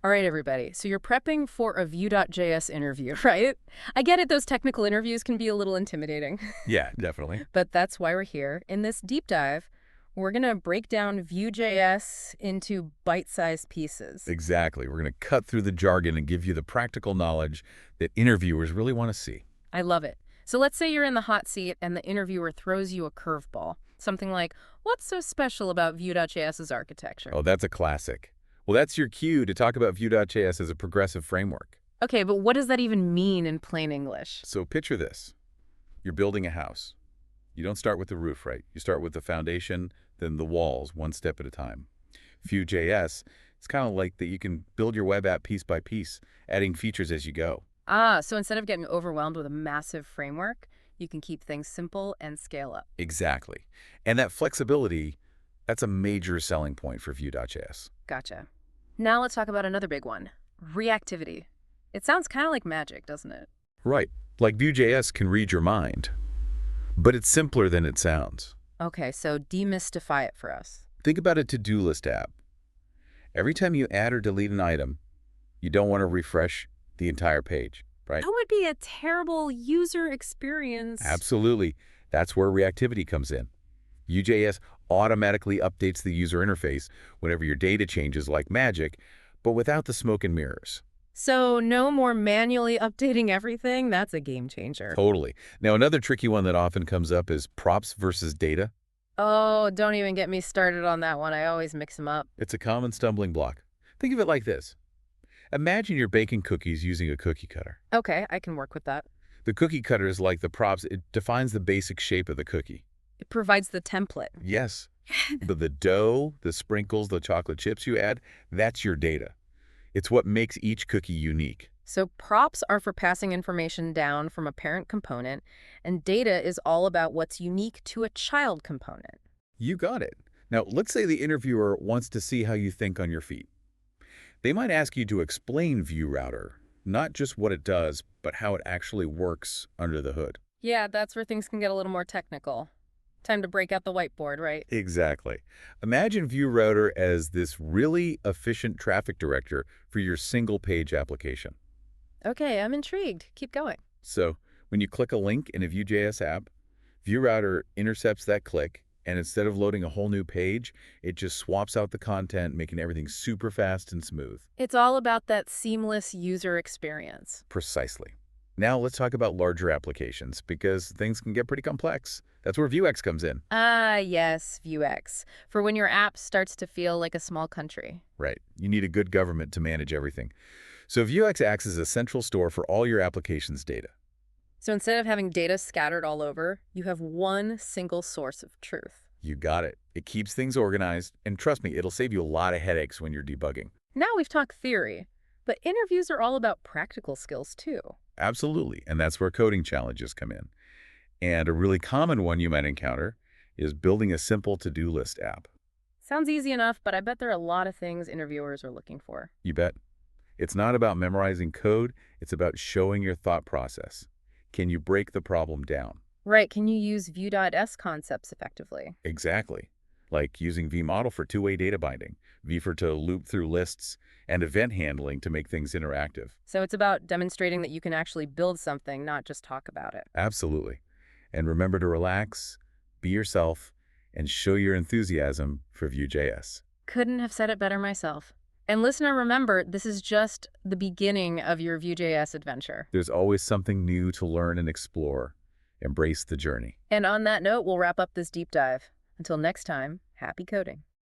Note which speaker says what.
Speaker 1: All right, everybody. So you're prepping for a Vue.js interview, right? I get it, those technical interviews can be a little intimidating,
Speaker 2: Yeah, definitely.
Speaker 1: but that's why we're here. In this deep dive, we're going to break down Vue.js into bite-sized pieces.
Speaker 2: Exactly. We're going to cut through the jargon and give you the practical knowledge that interviewers really want to see.
Speaker 1: I love it. So let's say you're in the hot seat and the interviewer throws you a curveball. Something like, what's so special about Vue.js's architecture?
Speaker 2: Oh, that's a classic. Well, that's your cue to talk about Vue.js as a progressive framework.
Speaker 1: Okay, but what does that even mean in plain English?
Speaker 2: So picture this. You're building a house. You don't start with the roof, right? You start with the foundation, then the walls, one step at a time. Vue.js, it's kind of like that you can build your web app piece by piece, adding features as you go.
Speaker 1: Ah, so instead of getting overwhelmed with a massive framework, you can keep things simple and scale up.
Speaker 2: Exactly. And that flexibility, that's a major selling point for Vue.js.
Speaker 1: Gotcha. Now let's talk about another big one, reactivity. It sounds kind of like magic, doesn't it?
Speaker 2: Right. Like Vue.js can read your mind, but it's simpler than it sounds.
Speaker 1: Okay, so demystify it for us.
Speaker 2: Think about a to-do list app. Every time you add or delete an item, you don't want to refresh the entire page, right?
Speaker 1: That would be a terrible user experience.
Speaker 2: Absolutely. That's where reactivity comes in. Vue.js automatically updates the user interface whenever your data changes like magic, but without the smoke and mirrors.
Speaker 1: So no more manually updating everything? That's a game changer.
Speaker 2: Totally. Now, another tricky one that often comes up is props versus data.
Speaker 1: Oh, don't even get me started on that one. I always mix them up.
Speaker 2: It's a common stumbling block. Think of it like this. Imagine you're baking cookies using a cookie cutter.
Speaker 1: Okay, I can work with that.
Speaker 2: The cookie cutter is like the props. It defines the basic shape of the cookie.
Speaker 1: It provides the template.
Speaker 2: Yes, but the dough, the sprinkles, the chocolate chips you add, that's your data. It's what makes each cookie unique.
Speaker 1: So props are for passing information down from a parent component, and data is all about what's unique to a child component.
Speaker 2: You got it. Now, let's say the interviewer wants to see how you think on your feet. They might ask you to explain Vue Router, not just what it does, but how it actually works under the hood.
Speaker 1: Yeah, that's where things can get a little more technical. Time to break out the whiteboard, right?
Speaker 2: Exactly. Imagine Vue Router as this really efficient traffic director for your single-page application.
Speaker 1: Okay, I'm intrigued. Keep going.
Speaker 2: So when you click a link in a Vue.js app, Vue Router intercepts that click, and instead of loading a whole new page, it just swaps out the content, making everything super fast and smooth.
Speaker 1: It's all about that seamless user experience.
Speaker 2: Precisely. Now let's talk about larger applications, because things can get pretty complex. That's where Vuex comes in.
Speaker 1: Ah, yes, Vuex. For when your app starts to feel like a small country.
Speaker 2: Right. You need a good government to manage everything. So Vuex acts as a central store for all your application's data.
Speaker 1: So instead of having data scattered all over, you have one single source of truth.
Speaker 2: You got it. It keeps things organized, and trust me, it'll save you a lot of headaches when you're debugging.
Speaker 1: Now we've talked theory, but interviews are all about practical skills too.
Speaker 2: Absolutely, and that's where coding challenges come in. And a really common one you might encounter is building a simple to-do list app.
Speaker 1: Sounds easy enough, but I bet there are a lot of things interviewers are looking for.
Speaker 2: You bet. It's not about memorizing code, it's about showing your thought process. Can you break the problem down?
Speaker 1: Right, can you use Vue.s concepts effectively?
Speaker 2: Exactly. Like using vModel for two-way data binding, vfor to loop through lists, and event handling to make things interactive.
Speaker 1: So it's about demonstrating that you can actually build something, not just talk about it.
Speaker 2: Absolutely. And remember to relax, be yourself, and show your enthusiasm for Vue.js.
Speaker 1: Couldn't have said it better myself. And listener, remember, this is just the beginning of your Vue.js adventure.
Speaker 2: There's always something new to learn and explore. Embrace the journey.
Speaker 1: And on that note, we'll wrap up this deep dive. Until next time, happy coding.